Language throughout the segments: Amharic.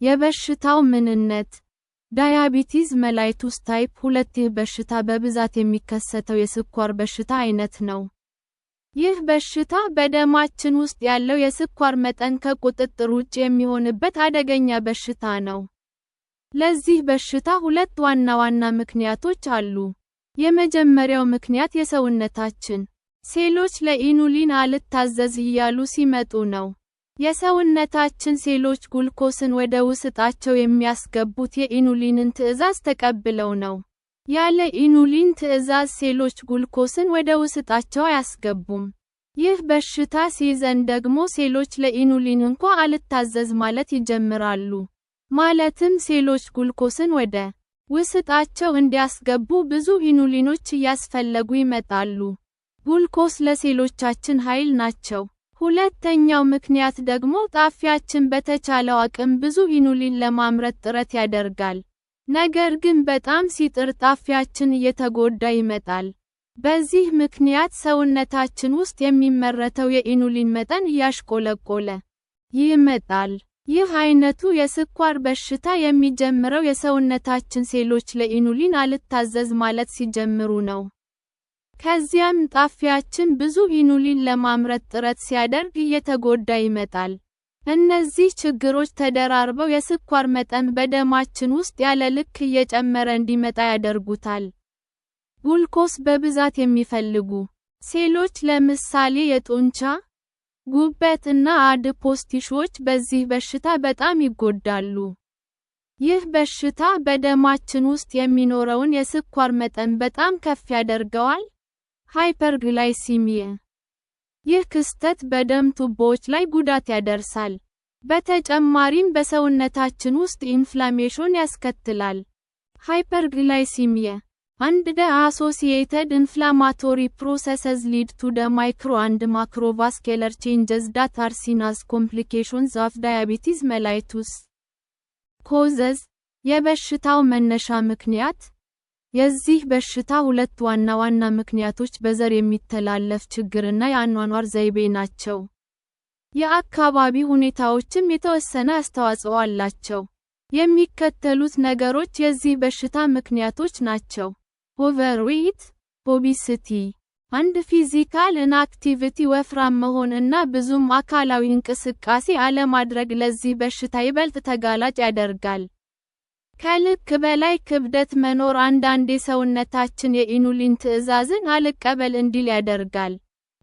የበሽታው ምንነት ዳያቢቲስ ሜላይቱስ ታይፕ 2 ይህ በሽታ በብዛት የሚከሰተው የስኳር በሽታ አይነት ነው። ይህ በሽታ በደማችን ውስጥ ያለው የስኳር መጠን ከቁጥጥር ውጭ የሚሆንበት አደገኛ በሽታ ነው። ለዚህ በሽታ ሁለት ዋና ዋና ምክንያቶች አሉ። የመጀመሪያው ምክንያት የሰውነታችን ሴሎች ለኢኑሊን አልታዘዝ እያሉ ሲመጡ ነው። የሰውነታችን ሴሎች ግሉኮስን ወደ ውስጣቸው የሚያስገቡት የኢኑሊንን ትዕዛዝ ተቀብለው ነው። ያለ ኢኑሊን ትዕዛዝ ሴሎች ግሉኮስን ወደ ውስጣቸው አያስገቡም። ይህ በሽታ ሲይዘን ደግሞ ሴሎች ለኢኑሊን እንኳ አልታዘዝ ማለት ይጀምራሉ። ማለትም ሴሎች ግሉኮስን ወደ ውስጣቸው እንዲያስገቡ ብዙ ኢኑሊኖች እያስፈለጉ ይመጣሉ። ግሉኮስ ለሴሎቻችን ኃይል ናቸው። ሁለተኛው ምክንያት ደግሞ ጣፊያችን በተቻለው አቅም ብዙ ኢኑሊን ለማምረት ጥረት ያደርጋል። ነገር ግን በጣም ሲጥር ጣፊያችን እየተጎዳ ይመጣል። በዚህ ምክንያት ሰውነታችን ውስጥ የሚመረተው የኢኑሊን መጠን እያሽቆለቆለ ይመጣል። ይህ አይነቱ የስኳር በሽታ የሚጀምረው የሰውነታችን ሴሎች ለኢኑሊን አልታዘዝ ማለት ሲጀምሩ ነው። ከዚያም ጣፊያችን ብዙ ኢኑሊን ለማምረት ጥረት ሲያደርግ እየተጎዳ ይመጣል። እነዚህ ችግሮች ተደራርበው የስኳር መጠን በደማችን ውስጥ ያለ ልክ እየጨመረ እንዲመጣ ያደርጉታል። ግሉኮስ በብዛት የሚፈልጉ ሴሎች ለምሳሌ የጡንቻ፣ ጉበት እና አድፖስ ቲሹዎች በዚህ በሽታ በጣም ይጎዳሉ። ይህ በሽታ በደማችን ውስጥ የሚኖረውን የስኳር መጠን በጣም ከፍ ያደርገዋል። ሃይፐርግላይሲሚያ ይህ ክስተት በደም ቱቦዎች ላይ ጉዳት ያደርሳል። በተጨማሪም በሰውነታችን ውስጥ ኢንፍላሜሽን ያስከትላል። ሃይፐርግላይሲሚያ and the associated inflammatory processes lead to the micro and macrovascular changes that are seen as complications of diabetes mellitus. Causes የበሽታው መነሻ ምክንያት የዚህ በሽታ ሁለት ዋና ዋና ምክንያቶች በዘር የሚተላለፍ ችግርና የአኗኗር ዘይቤ ናቸው። የአካባቢ ሁኔታዎችም የተወሰነ አስተዋጽኦ አላቸው። የሚከተሉት ነገሮች የዚህ በሽታ ምክንያቶች ናቸው። ኦቨርዌት፣ ኦቢሲቲ፣ አንድ ፊዚካል ኢንአክቲቪቲ ወፍራም መሆን እና ብዙም አካላዊ እንቅስቃሴ አለማድረግ ለዚህ በሽታ ይበልጥ ተጋላጭ ያደርጋል። ከልክ በላይ ክብደት መኖር አንዳንዴ ሰውነታችን የኢኑሊን ትዕዛዝን አልቀበል እንዲል ያደርጋል።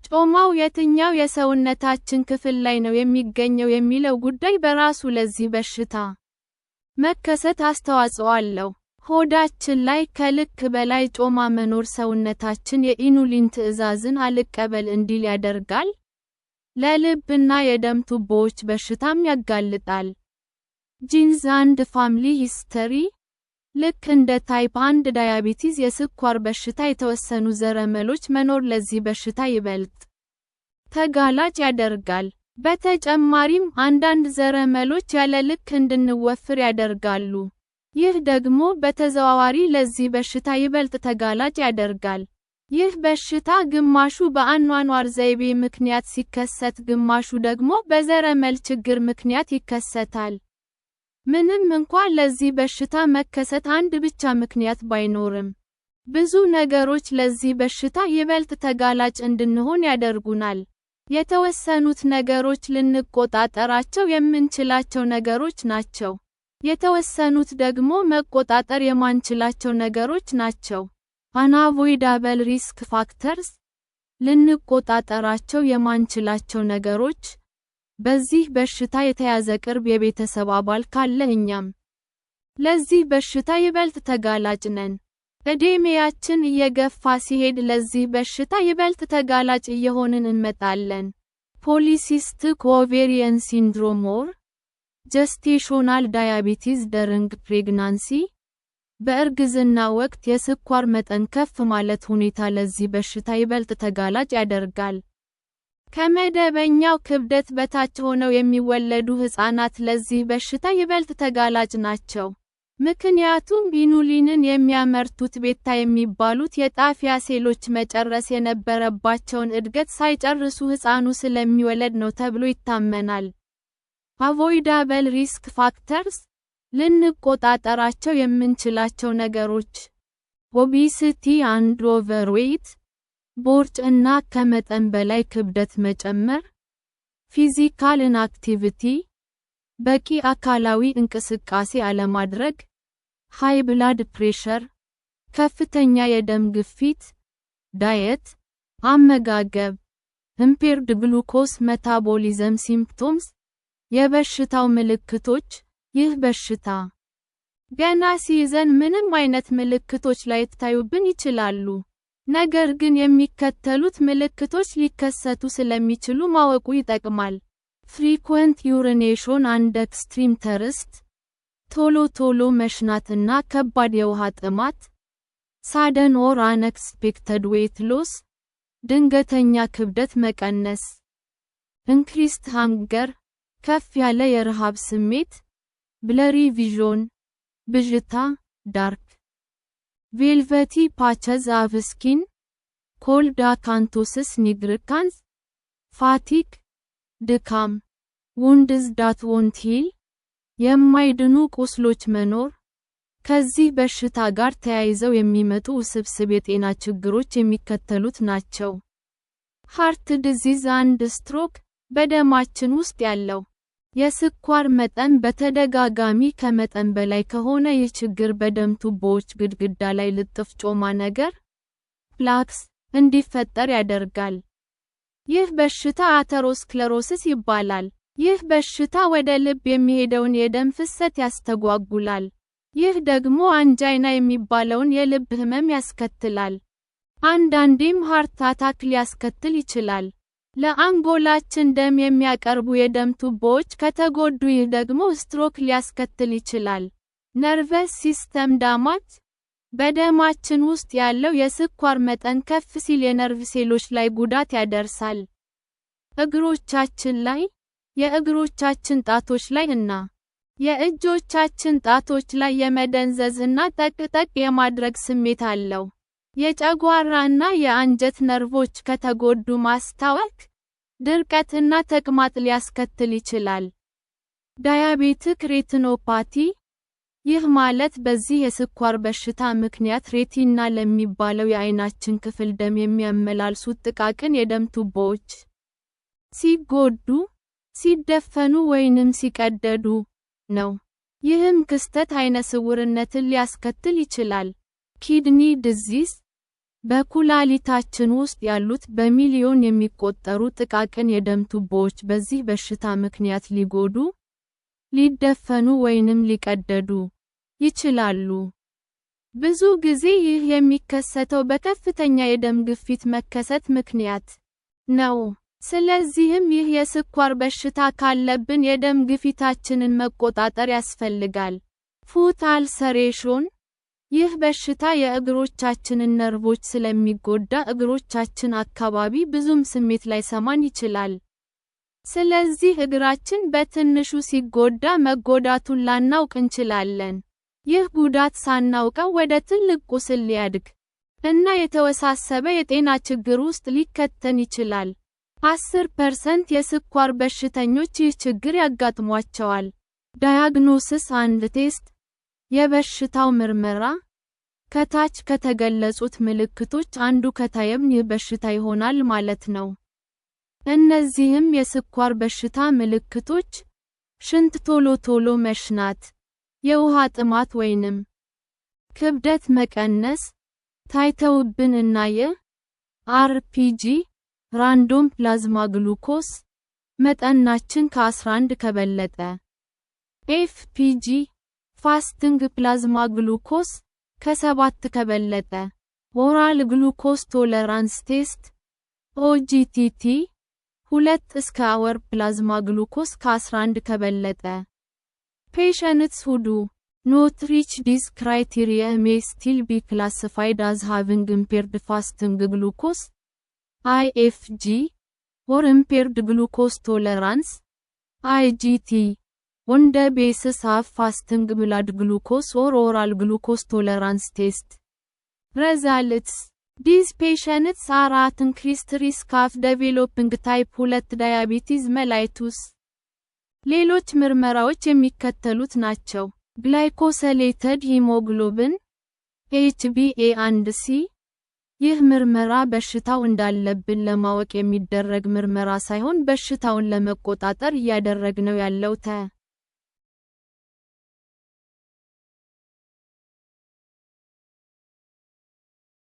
ጮማው የትኛው የሰውነታችን ክፍል ላይ ነው የሚገኘው የሚለው ጉዳይ በራሱ ለዚህ በሽታ መከሰት አስተዋጽኦ አለው። ሆዳችን ላይ ከልክ በላይ ጮማ መኖር ሰውነታችን የኢኑሊን ትዕዛዝን አልቀበል እንዲል ያደርጋል። ለልብና የደም ቱቦዎች በሽታም ያጋልጣል። ጂንስ አንድ ፋሚሊ ሂስተሪ ልክ እንደ ታይፕ 1 ዳያቢቲስ የስኳር በሽታ የተወሰኑ ዘረመሎች መኖር ለዚህ በሽታ ይበልጥ ተጋላጭ ያደርጋል። በተጨማሪም አንዳንድ ዘረመሎች ያለ ልክ እንድንወፍር ያደርጋሉ። ይህ ደግሞ በተዘዋዋሪ ለዚህ በሽታ ይበልጥ ተጋላጭ ያደርጋል። ይህ በሽታ ግማሹ በአኗኗር ዘይቤ ምክንያት ሲከሰት ግማሹ ደግሞ በዘረመል ችግር ምክንያት ይከሰታል። ምንም እንኳን ለዚህ በሽታ መከሰት አንድ ብቻ ምክንያት ባይኖርም፣ ብዙ ነገሮች ለዚህ በሽታ ይበልጥ ተጋላጭ እንድንሆን ያደርጉናል። የተወሰኑት ነገሮች ልንቆጣጠራቸው የምንችላቸው ነገሮች ናቸው። የተወሰኑት ደግሞ መቆጣጠር የማንችላቸው ነገሮች ናቸው። አንአቮይዳብል ሪስክ ፋክተርስ ልንቆጣጠራቸው የማንችላቸው ነገሮች በዚህ በሽታ የተያዘ ቅርብ የቤተሰብ አባል ካለ እኛም ለዚህ በሽታ ይበልጥ ተጋላጭ ነን። ዕድሜያችን እየገፋ ሲሄድ ለዚህ በሽታ ይበልጥ ተጋላጭ እየሆንን እንመጣለን። ፖሊሲስቲክ ኦቬሪየን ሲንድሮም ኦር ጀስቴሽናል ዳያቢቲስ ዱሪንግ ፕሬግናንሲ በእርግዝና ወቅት የስኳር መጠን ከፍ ማለት ሁኔታ ለዚህ በሽታ ይበልጥ ተጋላጭ ያደርጋል። ከመደበኛው ክብደት በታች ሆነው የሚወለዱ ሕፃናት ለዚህ በሽታ ይበልጥ ተጋላጭ ናቸው። ምክንያቱም ኢኑሊንን የሚያመርቱት ቤታ የሚባሉት የጣፊያ ሴሎች መጨረስ የነበረባቸውን እድገት ሳይጨርሱ ሕፃኑ ስለሚወለድ ነው ተብሎ ይታመናል። አቮይዳብል ሪስክ ፋክተርስ ልንቆጣጠራቸው የምንችላቸው ነገሮች ኦቤሲቲ አንድ ኦቨርዌይት፣ ቦርጭ እና ከመጠን በላይ ክብደት መጨመር፣ ፊዚካል ኢንአክቲቪቲ፣ በቂ አካላዊ እንቅስቃሴ አለማድረግ፣ ሃይ ብላድ ፕሬሸር፣ ከፍተኛ የደም ግፊት፣ ዳየት፣ አመጋገብ፣ ኢምፔርድ ግሉኮስ ሜታቦሊዝም ሲምፕቶምስ፣ የበሽታው ምልክቶች። ይህ በሽታ ገና ሲይዘን ምንም አይነት ምልክቶች ላይታዩብን ይችላሉ። ነገር ግን የሚከተሉት ምልክቶች ሊከሰቱ ስለሚችሉ ማወቁ ይጠቅማል። ፍሪኩዌንት ዩሪኔሽን አንድ ኤክስትሪም ተርስት፣ ቶሎ ቶሎ መሽናትና ከባድ የውሃ ጥማት፣ ሳደን ኦር አንኤክስፔክተድ ዌይት ሎስ፣ ድንገተኛ ክብደት መቀነስ፣ ኢንክሪስድ ሃንገር፣ ከፍ ያለ የረሃብ ስሜት፣ ብለሪ ቪዥን፣ ብዥታ፣ ዳርክ ቬልቨቲ ፓቸዝ ኦፍ ስኪን፣ ኮልድ አካንቶሲስ ኒግሪካንስ፣ ፋቲግ፣ ድካም፣ ውንድስ ዳት ወንት ሂል፣ የማይድኑ ቁስሎች መኖር። ከዚህ በሽታ ጋር ተያይዘው የሚመጡ ውስብስብ የጤና ችግሮች የሚከተሉት ናቸው። ሃርት ዲዚዝ አንድ ስትሮክ፣ በደማችን ውስጥ ያለው የስኳር መጠን በተደጋጋሚ ከመጠን በላይ ከሆነ ይህ ችግር በደም ቱቦዎች ግድግዳ ላይ ልጥፍ ጮማ ነገር ፕላክስ እንዲፈጠር ያደርጋል። ይህ በሽታ አተሮስክለሮሲስ ይባላል። ይህ በሽታ ወደ ልብ የሚሄደውን የደም ፍሰት ያስተጓጉላል። ይህ ደግሞ አንጃይና የሚባለውን የልብ ህመም ያስከትላል። አንዳንዴም ሃርት አታክ ሊያስከትል ይችላል። ለአንጎላችን ደም የሚያቀርቡ የደም ቱቦዎች ከተጎዱ ይህ ደግሞ ስትሮክ ሊያስከትል ይችላል። ነርቨስ ሲስተም ዳማጅ፣ በደማችን ውስጥ ያለው የስኳር መጠን ከፍ ሲል የነርቭ ሴሎች ላይ ጉዳት ያደርሳል። እግሮቻችን ላይ፣ የእግሮቻችን ጣቶች ላይ እና የእጆቻችን ጣቶች ላይ የመደንዘዝ እና ጠቅጠቅ የማድረግ ስሜት አለው። የጨጓራ እና የአንጀት ነርቮች ከተጎዱ ማስታወክ፣ ድርቀት እና ተቅማጥ ሊያስከትል ይችላል። ዳያቤቲክ ሬቲኖፓቲ፣ ይህ ማለት በዚህ የስኳር በሽታ ምክንያት ሬቲና ለሚባለው የዓይናችን ክፍል ደም የሚያመላልሱት ጥቃቅን የደም ቱቦዎች ሲጎዱ፣ ሲደፈኑ ወይንም ሲቀደዱ ነው። ይህም ክስተት ዓይነ ስውርነትን ሊያስከትል ይችላል። ኪድኒ ዲዚዝ፣ በኩላሊታችን ውስጥ ያሉት በሚሊዮን የሚቆጠሩ ጥቃቅን የደም ቱቦዎች በዚህ በሽታ ምክንያት ሊጎዱ፣ ሊደፈኑ ወይንም ሊቀደዱ ይችላሉ። ብዙ ጊዜ ይህ የሚከሰተው በከፍተኛ የደም ግፊት መከሰት ምክንያት ነው። ስለዚህም ይህ የስኳር በሽታ ካለብን የደም ግፊታችንን መቆጣጠር ያስፈልጋል። ፉት አልሰሬሽን፣ ይህ በሽታ የእግሮቻችንን ነርቮች ስለሚጎዳ እግሮቻችን አካባቢ ብዙም ስሜት ላይሰማን ይችላል። ስለዚህ እግራችን በትንሹ ሲጎዳ መጎዳቱን ላናውቅ እንችላለን። ይህ ጉዳት ሳናውቀው ወደ ትልቅ ቁስል ሊያድግ እና የተወሳሰበ የጤና ችግር ውስጥ ሊከተን ይችላል። 10% የስኳር በሽተኞች ይህ ችግር ያጋጥሟቸዋል። ዳያግኖሲስ አንድ ቴስት፣ የበሽታው ምርመራ። ከታች ከተገለጹት ምልክቶች አንዱ ከታየም ይህ በሽታ ይሆናል ማለት ነው። እነዚህም የስኳር በሽታ ምልክቶች: ሽንት ቶሎ ቶሎ መሽናት፣ የውሃ ጥማት ወይንም ክብደት መቀነስ ታይተውብን እና የአርፒጂ ራንዶም ፕላዝማ ግሉኮስ መጠናችን ከ11 ከበለጠ፣ ኤፍፒጂ ፋስቲንግ ፕላዝማ ግሉኮስ ከ7 ከበለጠ፣ ኦራል ግሉኮስ ቶለራንስ ቴስት ኦጂቲቲ 2 እስከ አወር ፕላዝማ ግሉኮስ ከ11 ከበለጠ። ፔሸንትስ who do not reach these criteria may still be classified as having impaired fasting glucose (IFG) or impaired glucose tolerance (IGT) on the basis of fasting blood glucose or oral glucose tolerance test. Results: these patients are at increased risk of developing type 2 diabetes mellitus. ሌሎች ምርመራዎች የሚከተሉት ናቸው። ግላይኮሰሌትድ ሂሞግሎቢን HbA1c። ይህ ምርመራ በሽታው እንዳለብን ለማወቅ የሚደረግ ምርመራ ሳይሆን በሽታውን ለመቆጣጠር እያደረግነው ያለው